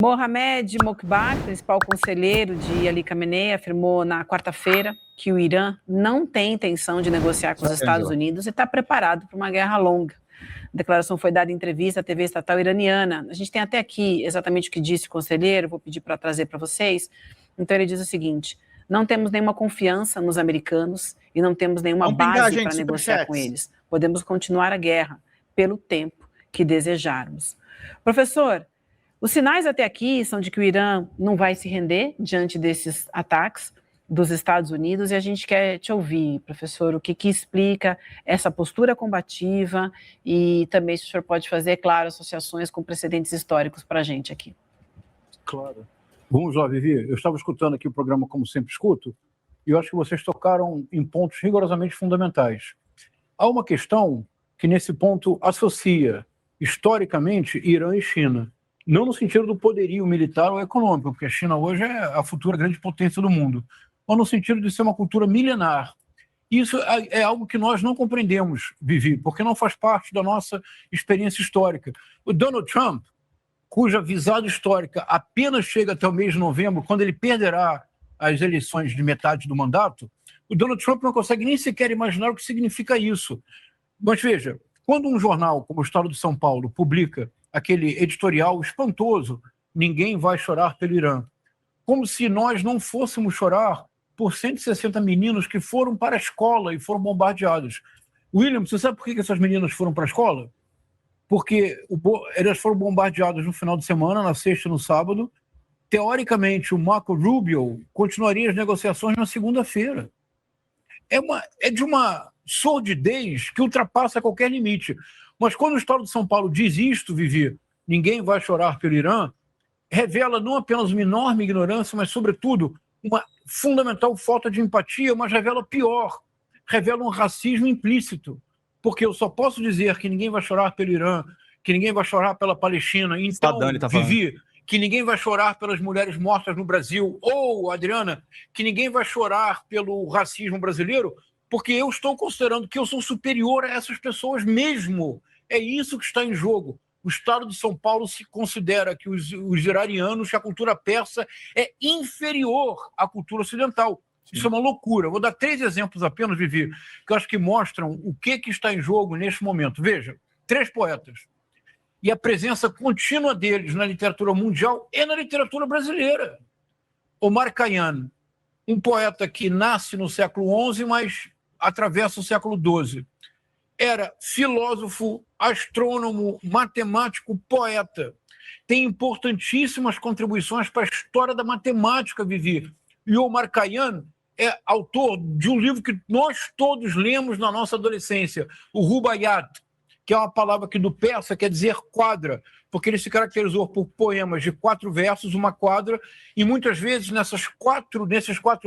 Mohamed Mokbar, principal conselheiro de Ali Khamenei, afirmou na quarta-feira que o Irã não tem intenção de negociar com os Estados Unidos e está preparado para uma guerra longa. A declaração foi dada em entrevista à TV estatal iraniana. A gente tem até aqui exatamente o que disse o conselheiro, vou pedir para trazer para vocês. Então ele diz o seguinte: não temos nenhuma confiança nos americanos e não temos nenhuma base para negociar com eles. Podemos continuar a guerra pelo tempo que desejarmos. Professor, os sinais até aqui são de que o Irã não vai se render diante desses ataques dos Estados Unidos e a gente quer te ouvir, professor, o que explica essa postura combativa e também se o senhor pode fazer, claro, associações com precedentes históricos para a gente aqui. Claro. Vamos lá, Vivi. Eu estava escutando aqui o programa, como sempre escuto, e eu acho que vocês tocaram em pontos rigorosamente fundamentais. Há uma questão que, nesse ponto, associa, historicamente, Irã e China. Não no sentido do poderio militar ou econômico, porque a China hoje é a futura grande potência do mundo, mas no sentido de ser uma cultura milenar. Isso é algo que nós não compreendemos, Vivi, porque não faz parte da nossa experiência histórica. O Donald Trump, cuja visada histórica apenas chega até o mês de novembro, quando ele perderá as eleições de metade do mandato, o Donald Trump não consegue nem sequer imaginar o que significa isso. Mas veja, quando um jornal como o Estado de São Paulo publica aquele editorial espantoso, ninguém vai chorar pelo Irã, como se nós não fôssemos chorar por 160 meninos que foram para a escola e foram bombardeados. William, você sabe por que essas meninas foram para a escola? Porque elas foram bombardeadas no final de semana, na sexta e no sábado. Teoricamente, o Marco Rubio continuaria as negociações na segunda-feira. É de uma sordidez que ultrapassa qualquer limite. Mas quando o Estado de São Paulo diz isto, Vivi, ninguém vai chorar pelo Irã, revela não apenas uma enorme ignorância, mas, sobretudo, uma fundamental falta de empatia, mas revela pior, revela um racismo implícito. Porque eu só posso dizer que ninguém vai chorar pelo Irã, que ninguém vai chorar pela Palestina, então, Vivi, que ninguém vai chorar pelas mulheres mortas no Brasil, ou, Adriana, que ninguém vai chorar pelo racismo brasileiro, porque eu estou considerando que eu sou superior a essas pessoas mesmo. É isso que está em jogo. O Estado de São Paulo se considera que os iranianos, que a cultura persa é inferior à cultura ocidental. Isso é uma loucura. Vou dar 3 exemplos apenas, Vivi, que eu acho que mostram o que está em jogo neste momento. Veja, 3 poetas. E a presença contínua deles na literatura mundial e na literatura brasileira. Omar Khayyam, um poeta que nasce no século XI, mas atravessa o século XII. Era filósofo, astrônomo, matemático, poeta. Tem importantíssimas contribuições para a história da matemática, Vivi. E Omar Khayyam é autor de um livro que nós todos lemos na nossa adolescência, o Rubaiyat, que é uma palavra que do persa quer dizer quadra, porque ele se caracterizou por poemas de 4 versos, uma quadra, e muitas vezes nesses 4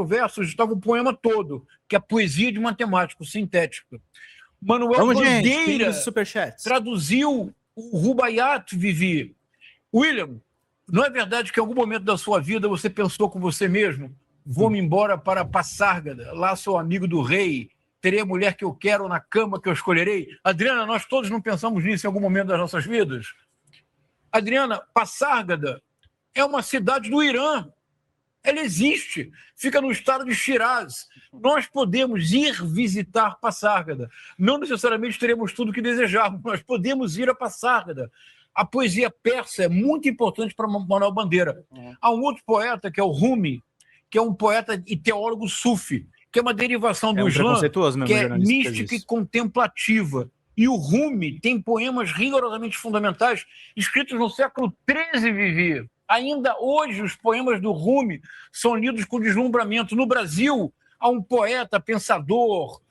versos estava o poema todo, que é a poesia de matemático, sintética. Manuel Bandeira traduziu o Rubaiyat, Vivi. William, não é verdade que em algum momento da sua vida você pensou com você mesmo, vou-me embora para Passárgada, lá sou amigo do rei, terei a mulher que eu quero na cama que eu escolherei? Adriana, nós todos não pensamos nisso em algum momento das nossas vidas? Adriana, Passárgada é uma cidade do Irã. Ela existe, fica no estado de Shiraz. Nós podemos ir visitar Passárgada. Não necessariamente teremos tudo o que desejamos, mas podemos ir a Passárgada. A poesia persa é muito importante para Manuel Bandeira. Há um outro poeta, que é o Rumi, que é um poeta e teólogo sufi, que é uma derivação do Islã, que é mística e contemplativa. E o Rumi tem poemas rigorosamente fundamentais, escritos no século XIII, Vivi. Ainda hoje, os poemas do Rumi são lidos com deslumbramento. No Brasil, há um poeta, pensador,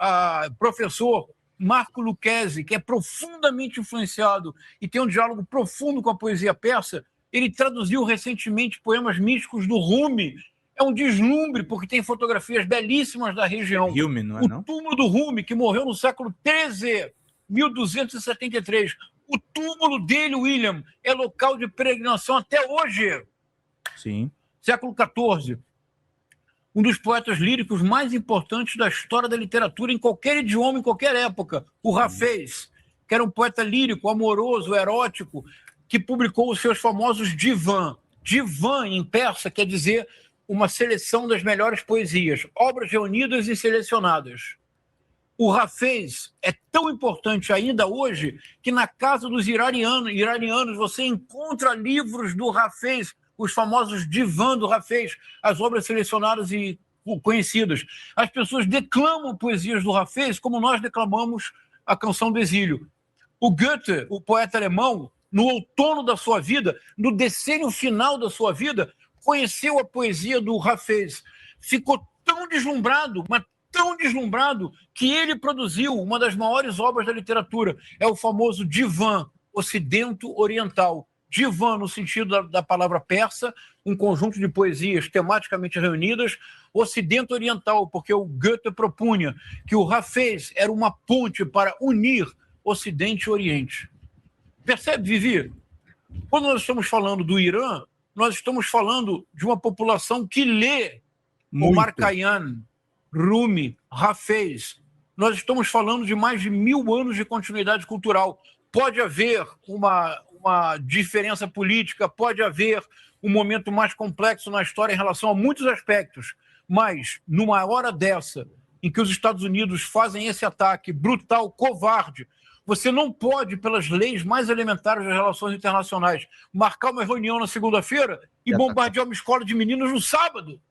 professor, Marco Lucchesi, que é profundamente influenciado e tem um diálogo profundo com a poesia persa. Ele traduziu recentemente poemas místicos do Rumi. É um deslumbre, porque tem fotografias belíssimas da região. Rumi, não é, não? O túmulo do Rumi, que morreu no século XIII, 1273. O túmulo dele, William, é local de peregrinação até hoje. Sim. Século XIV. Um dos poetas líricos mais importantes da história da literatura em qualquer idioma, em qualquer época. O Hafez, que era um poeta lírico, amoroso, erótico, que publicou os seus famosos divã. Divan, em persa, quer dizer uma seleção das melhores poesias, obras reunidas e selecionadas. O Hafez é tão importante ainda hoje que na casa dos iranianos você encontra livros do Hafez, os famosos Divan do Hafez, as obras selecionadas e conhecidas. As pessoas declamam poesias do Hafez como nós declamamos a Canção do Exílio. O Goethe, o poeta alemão, no outono da sua vida, no decênio final da sua vida, conheceu a poesia do Hafez. Ficou tão deslumbrado, mas tão deslumbrado, que ele produziu uma das maiores obras da literatura. É o famoso Divan, Ocidento Oriental. Divan, no sentido da palavra persa, um conjunto de poesias tematicamente reunidas. Ocidente Oriental, porque o Goethe propunha que o Hafez era uma ponte para unir Ocidente e Oriente. Percebe, Vivi? Quando nós estamos falando do Irã, nós estamos falando de uma população que lê Omar Khayyam, Rumi, Hafez. Nós estamos falando de mais de 1000 anos de continuidade cultural. Pode haver uma diferença política, pode haver um momento mais complexo na história em relação a muitos aspectos, mas numa hora dessa, em que os Estados Unidos fazem esse ataque brutal, covarde, você não pode, pelas leis mais elementares das relações internacionais, marcar uma reunião na segunda-feira e bombardear uma escola de meninos no sábado.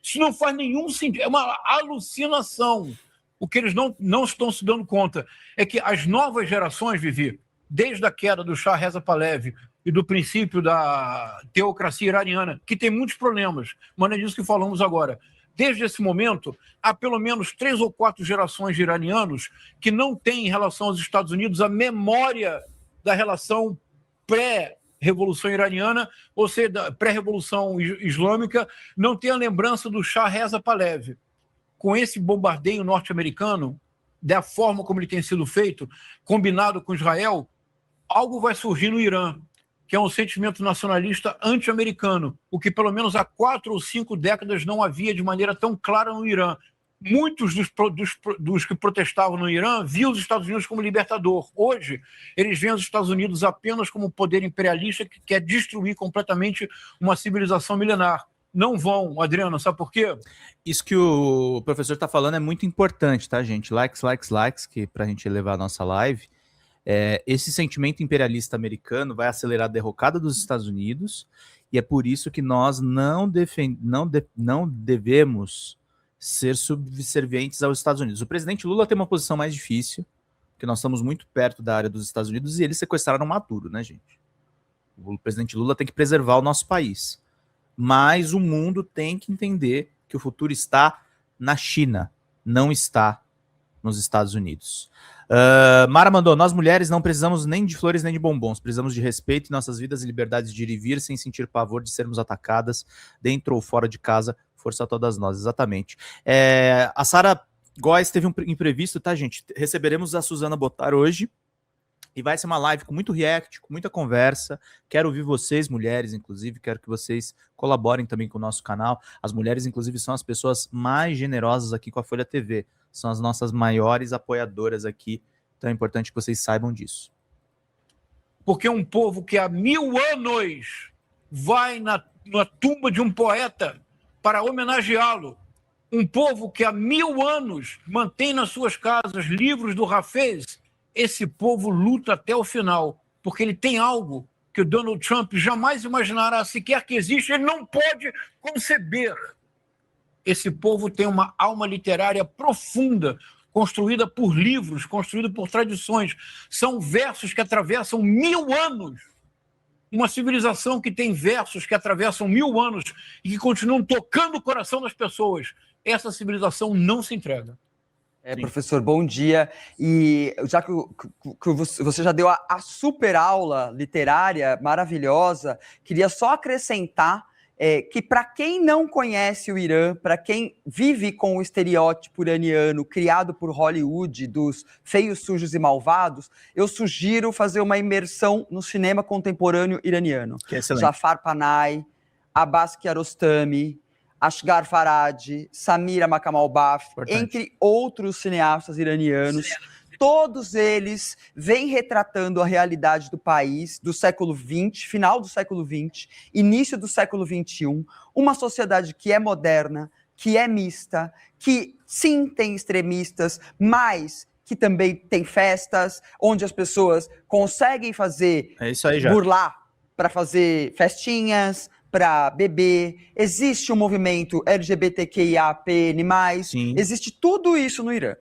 Isso não faz nenhum sentido, é uma alucinação. O que eles não estão se dando conta é que as novas gerações, Vivi, desde a queda do Shah Reza Pahlavi e do princípio da teocracia iraniana, que tem muitos problemas, mas não é disso que falamos agora. Desde esse momento, há pelo menos 3 ou 4 gerações de iranianos que não têm, em relação aos Estados Unidos, a memória da relação pré-revolução iraniana, ou seja, da pré-revolução islâmica, não tem a lembrança do Shah Reza Pahlavi. Com esse bombardeio norte-americano, da forma como ele tem sido feito, combinado com Israel, algo vai surgir no Irã, que é um sentimento nacionalista anti-americano, o que pelo menos há 4 ou 5 décadas não havia de maneira tão clara no Irã. Muitos dos que protestavam no Irã viam os Estados Unidos como libertador. Hoje, eles veem os Estados Unidos apenas como poder imperialista que quer destruir completamente uma civilização milenar. Não vão, Adriano, sabe por quê? Isso que o professor está falando é muito importante, tá, gente? Likes, que para a gente elevar a nossa live. Esse sentimento imperialista americano vai acelerar a derrocada dos Estados Unidos e é por isso que nós não devemos ser subservientes aos Estados Unidos. O presidente Lula tem uma posição mais difícil, porque nós estamos muito perto da área dos Estados Unidos e eles sequestraram Maduro, né, gente? O presidente Lula tem que preservar o nosso país. Mas o mundo tem que entender que o futuro está na China, não está nos Estados Unidos. Mara mandou, nós mulheres não precisamos nem de flores nem de bombons, precisamos de respeito em nossas vidas e liberdade de ir e vir sem sentir pavor de sermos atacadas dentro ou fora de casa, força a todas nós, exatamente. A Sara Góes teve um imprevisto, tá, gente? Receberemos a Suzana Botar hoje e vai ser uma live com muito react, com muita conversa. Quero ouvir vocês, mulheres, inclusive, quero que vocês colaborem também com o nosso canal. As mulheres, inclusive, são as pessoas mais generosas aqui com a Folha TV. São as nossas maiores apoiadoras aqui. Então é importante que vocês saibam disso. Porque um povo que há 1000 anos vai na tumba de um poeta para homenageá-lo, um povo que há 1000 anos mantém nas suas casas livros do Hafez, esse povo luta até o final, porque ele tem algo que o Donald Trump jamais imaginará sequer que existe, ele não pode conceber. Esse povo tem uma alma literária profunda, construída por livros, construída por tradições. São versos que atravessam 1000 anos. Uma civilização que tem versos que atravessam 1000 anos e que continuam tocando o coração das pessoas. Essa civilização não se entrega. Professor, bom dia. E já que você já deu a super aula literária maravilhosa, queria só acrescentar que para quem não conhece o Irã, para quem vive com o estereótipo iraniano criado por Hollywood, dos feios, sujos e malvados, eu sugiro fazer uma imersão no cinema contemporâneo iraniano. Que é excelente. Jafar Panahi, Abbas Kiarostami, Asghar Farhadi, Samira Macamalbaf, entre outros cineastas iranianos. todos eles vêm retratando a realidade do país do século XX, final do século XX, início do século XXI, uma sociedade que é moderna, que é mista, que sim tem extremistas, mas que também tem festas, onde as pessoas conseguem fazer, burlar para fazer festinhas, para beber, existe um movimento LGBTQIAPN+, existe tudo isso no Irã.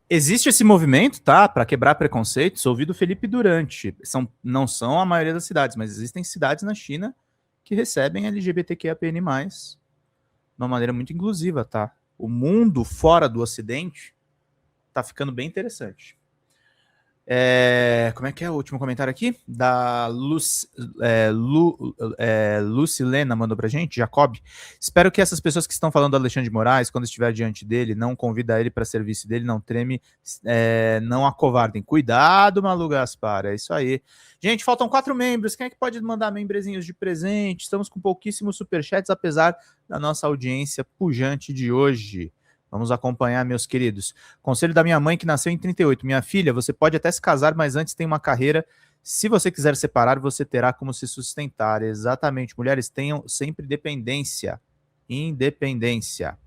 Existe esse movimento, tá? Para quebrar preconceitos, ouvi do Felipe Durante. Não são a maioria das cidades, mas existem cidades na China que recebem LGBTQIAPN+, de uma maneira muito inclusiva, tá? O mundo fora do Ocidente tá ficando bem interessante. Como é que é o último comentário aqui? Da Lucilena mandou pra gente, Jacob. Espero que essas pessoas que estão falando do Alexandre de Moraes, quando estiver diante dele, não convida ele para serviço dele, não treme, não acovardem. Cuidado, Malu Gaspar, é isso aí. Gente, faltam 4 membros. Quem é que pode mandar membrezinhos de presente? Estamos com pouquíssimos superchats, apesar da nossa audiência pujante de hoje. Vamos acompanhar, meus queridos. Conselho da minha mãe, que nasceu em 38. Minha filha, você pode até se casar, mas antes tem uma carreira. Se você quiser separar, você terá como se sustentar. Exatamente. Mulheres, tenham sempre dependência. Independência.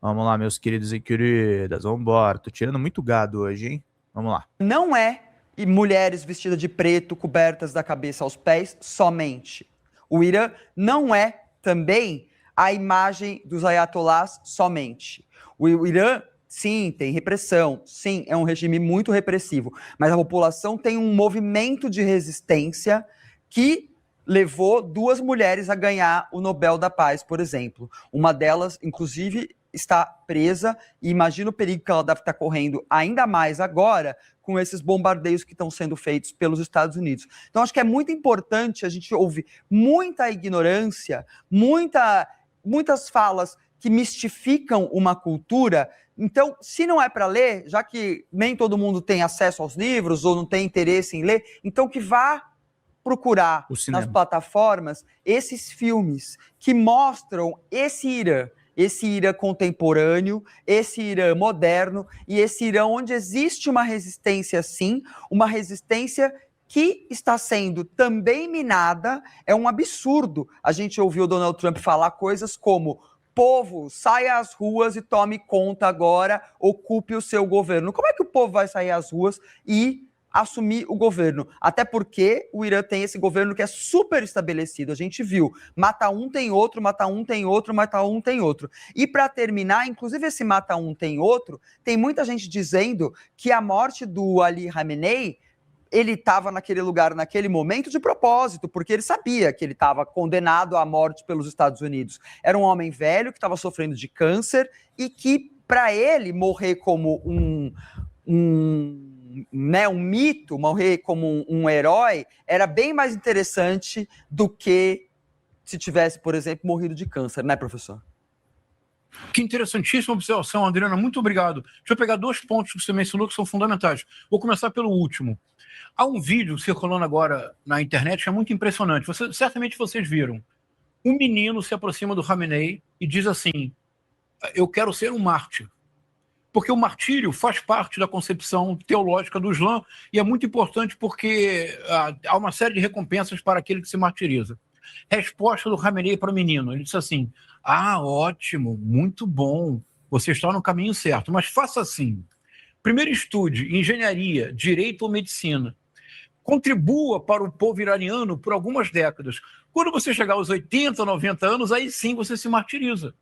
Vamos lá, meus queridos e queridas. Vamos embora. Tô tirando muito gado hoje, hein? Vamos lá. Não é e mulheres vestidas de preto, cobertas da cabeça aos pés, somente. O Irã não é também a imagem dos ayatolás somente. O Irã, sim, tem repressão, sim, é um regime muito repressivo, mas a população tem um movimento de resistência que levou 2 mulheres a ganhar o Nobel da Paz, por exemplo. Uma delas, inclusive, está presa e imagina o perigo que ela deve estar correndo ainda mais agora com esses bombardeios que estão sendo feitos pelos Estados Unidos. Então, acho que é muito importante, a gente ouve muita ignorância, muitas falas que mistificam uma cultura. Então, se não é para ler, já que nem todo mundo tem acesso aos livros ou não tem interesse em ler, então que vá procurar nas plataformas esses filmes que mostram esse Irã contemporâneo, esse Irã moderno e esse Irã onde existe uma resistência, sim, uma resistência que está sendo também minada. É um absurdo a gente ouvir o Donald Trump falar coisas como: povo, saia às ruas e tome conta agora, ocupe o seu governo. Como é que o povo vai sair às ruas e assumir o governo? Até porque o Irã tem esse governo que é super estabelecido. A gente viu, mata um, tem outro, mata um, tem outro, mata um, tem outro. E para terminar, inclusive esse mata um, tem outro, tem muita gente dizendo que a morte do Ali Khamenei, ele estava naquele lugar, naquele momento, de propósito, porque ele sabia que ele estava condenado à morte pelos Estados Unidos. Era um homem velho que estava sofrendo de câncer e que, para ele, morrer como um mito, morrer como um herói, era bem mais interessante do que se tivesse, por exemplo, morrido de câncer, né, professor? Que interessantíssima observação, Adriana, muito obrigado. Deixa eu pegar 2 pontos que você mencionou que são fundamentais. Vou começar pelo último. Há um vídeo circulando agora na internet que é muito impressionante. Certamente vocês viram. Um menino se aproxima do Khamenei e diz assim: eu quero ser um mártir. Porque o martírio faz parte da concepção teológica do Islã e é muito importante porque há uma série de recompensas para aquele que se martiriza. Resposta do Khamenei para o menino. Ele disse assim: ótimo, muito bom, você está no caminho certo, mas faça assim. Primeiro estude engenharia, direito ou medicina. Contribua para o povo iraniano por algumas décadas. Quando você chegar aos 80, 90 anos, aí sim você se martiriza.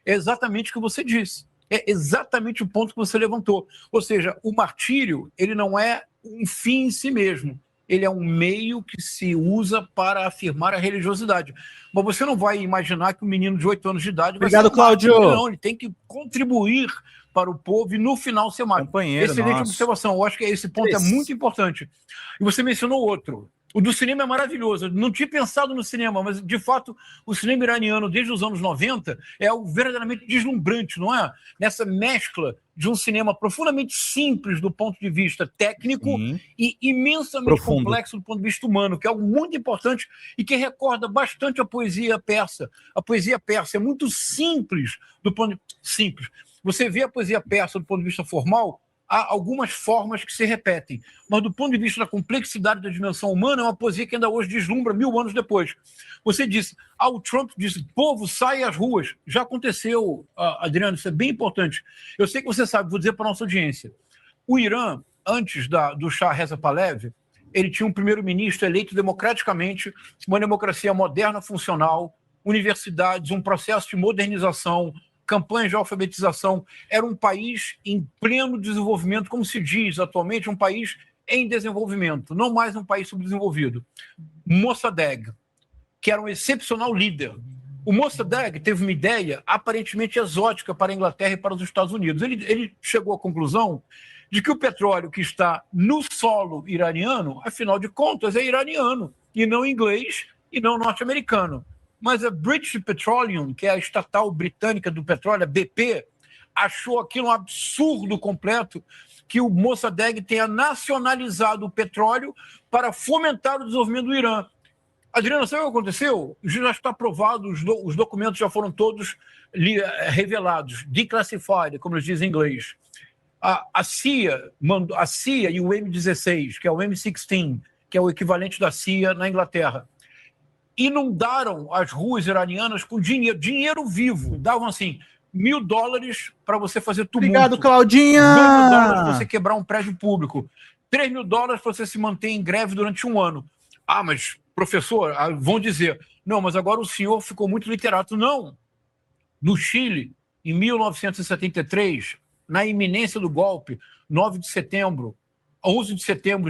É exatamente o que você disse. É exatamente o ponto que você levantou. Ou seja, o martírio, ele não é um fim em si mesmo. Ele é um meio que se usa para afirmar a religiosidade. Mas você não vai imaginar que um menino de 8 anos de idade vai ser um Cláudio. mártir. Não, ele tem que contribuir para o povo e no final ser mártir. Excelente observação. Eu acho que esse ponto é muito importante. E você mencionou outro. O do cinema é maravilhoso. Eu não tinha pensado no cinema, mas, de fato, o cinema iraniano, desde os anos 90, é algo verdadeiramente deslumbrante, não é? Nessa mescla de um cinema profundamente simples do ponto de vista técnico e imensamente complexo do ponto de vista humano, que é algo muito importante e que recorda bastante a poesia persa. A poesia persa é muito simples do ponto de vista simples. Você vê a poesia persa do ponto de vista formal há algumas formas que se repetem. Mas, do ponto de vista da complexidade da dimensão humana, é uma poesia que ainda hoje deslumbra 1000 anos depois. Você disse, o Trump disse, povo, sai às ruas. Já aconteceu, Adriano, isso é bem importante. Eu sei que você sabe, vou dizer para a nossa audiência. O Irã, antes do Shah Reza Pahlavi, ele tinha um primeiro-ministro eleito democraticamente, uma democracia moderna, funcional, universidades, um processo de modernização, campanhas de alfabetização. Era um país em pleno desenvolvimento, como se diz atualmente, um país em desenvolvimento, não mais um país subdesenvolvido. Mossadegh, que era um excepcional líder. O Mossadegh teve uma ideia aparentemente exótica para a Inglaterra e para os Estados Unidos. Ele chegou à conclusão de que o petróleo que está no solo iraniano, afinal de contas, é iraniano, e não inglês, e não norte-americano. Mas a British Petroleum, que é a estatal britânica do petróleo, a BP, achou aquilo um absurdo completo que o Mossadegh tenha nacionalizado o petróleo para fomentar o desenvolvimento do Irã. Adriano, sabe o que aconteceu? Já está provado, os documentos já foram todos revelados, declassified, como eles dizem em inglês. A CIA e o M16, que é o M16, que é o equivalente da CIA na Inglaterra, inundaram as ruas iranianas com dinheiro vivo. Davam assim, $1.000 para você fazer tumulto. Obrigado, Claudinha! $2.000 para você quebrar um prédio público. $3.000 para você se manter em greve durante 1 ano. Mas, professor, vão dizer, não, mas agora o senhor ficou muito literato. Não. No Chile, em 1973, na iminência do golpe, 11 de setembro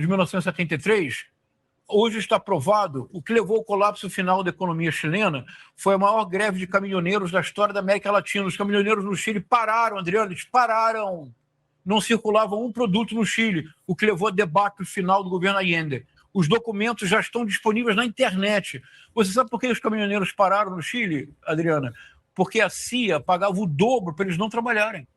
de 1973, hoje está provado, o que levou ao colapso final da economia chilena foi a maior greve de caminhoneiros da história da América Latina. Os caminhoneiros no Chile pararam, Adriano, eles pararam. Não circulava um produto no Chile, o que levou a debate final do governo Allende. Os documentos já estão disponíveis na internet. Você sabe por que os caminhoneiros pararam no Chile, Adriana? Porque a CIA pagava o dobro para eles não trabalharem.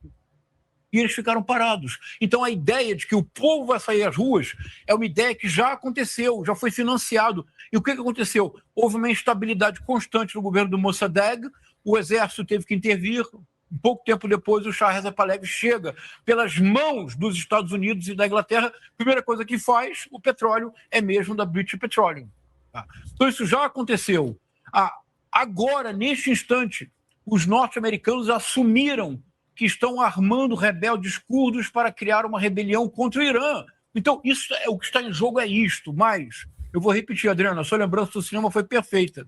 E eles ficaram parados. Então, a ideia de que o povo vai sair às ruas é uma ideia que já aconteceu, já foi financiado. E o que aconteceu? Houve uma instabilidade constante no governo do Mossadegh, o exército teve que intervir. Um pouco tempo depois, o Shah Reza Pahlavi chega pelas mãos dos Estados Unidos e da Inglaterra. A primeira coisa que faz, o petróleo é mesmo da British Petroleum. Então, isso já aconteceu. Agora, neste instante, os norte-americanos assumiram que estão armando rebeldes curdos para criar uma rebelião contra o Irã. Então, isso o que está em jogo é isto. Mas, eu vou repetir, Adriana, a sua lembrança do cinema foi perfeita.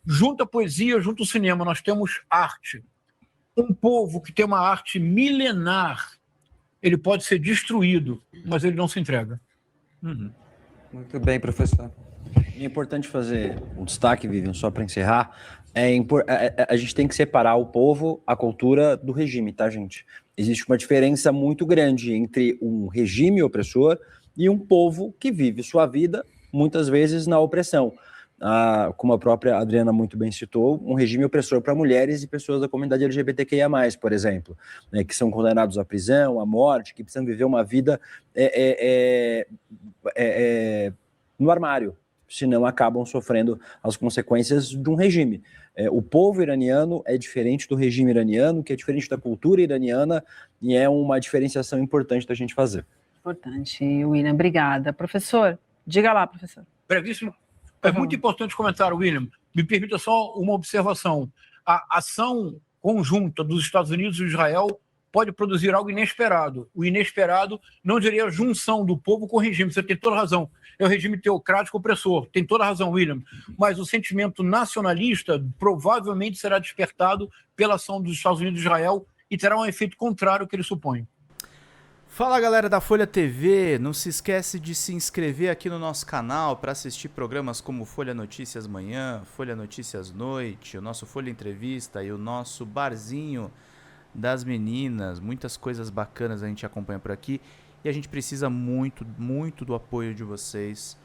Junto à poesia, junto ao cinema, nós temos arte. Um povo que tem uma arte milenar, ele pode ser destruído, mas ele não se entrega. Muito bem, professor. É importante fazer um destaque, Vivian, só para encerrar. A gente tem que separar o povo, a cultura do regime, tá, gente? Existe uma diferença muito grande entre um regime opressor e um povo que vive sua vida, muitas vezes, na opressão. Como a própria Adriana muito bem citou, um regime opressor para mulheres e pessoas da comunidade LGBTQIA+, por exemplo, né, que são condenados à prisão, à morte, que precisam viver uma vida no armário, senão acabam sofrendo as consequências de um regime. O povo iraniano é diferente do regime iraniano, que é diferente da cultura iraniana, e é uma diferenciação importante da gente fazer. Importante, William, obrigada. Professor, diga lá, professor. Brevíssimo. É muito importante comentar, William. Me permita só uma observação. A ação conjunta dos Estados Unidos e Israel pode produzir algo inesperado. O inesperado não diria a junção do povo com o regime. Você tem toda a razão. É o regime teocrático opressor. Tem toda a razão, William. Mas o sentimento nacionalista provavelmente será despertado pela ação dos Estados Unidos e Israel e terá um efeito contrário ao que ele supõe. Fala, galera da Folha TV, não se esquece de se inscrever aqui no nosso canal para assistir programas como Folha Notícias Manhã, Folha Notícias Noite, o nosso Folha Entrevista e o nosso Barzinho das Meninas. Muitas coisas bacanas a gente acompanha por aqui e a gente precisa muito, muito do apoio de vocês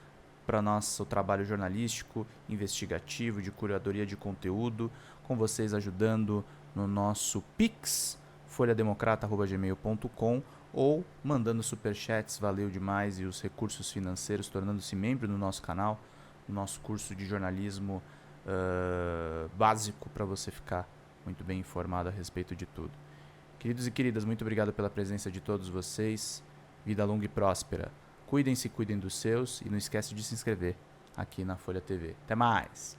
para nosso trabalho jornalístico, investigativo, de curadoria de conteúdo, com vocês ajudando no nosso Pix, folhademocrata@gmail.com, ou mandando superchats, valeu demais, e os recursos financeiros, tornando-se membro do nosso canal, no nosso curso de jornalismo básico, para você ficar muito bem informado a respeito de tudo. Queridos e queridas, muito obrigado pela presença de todos vocês. Vida longa e próspera. Cuidem-se, cuidem dos seus e não esquece de se inscrever aqui na Folha TV. Até mais!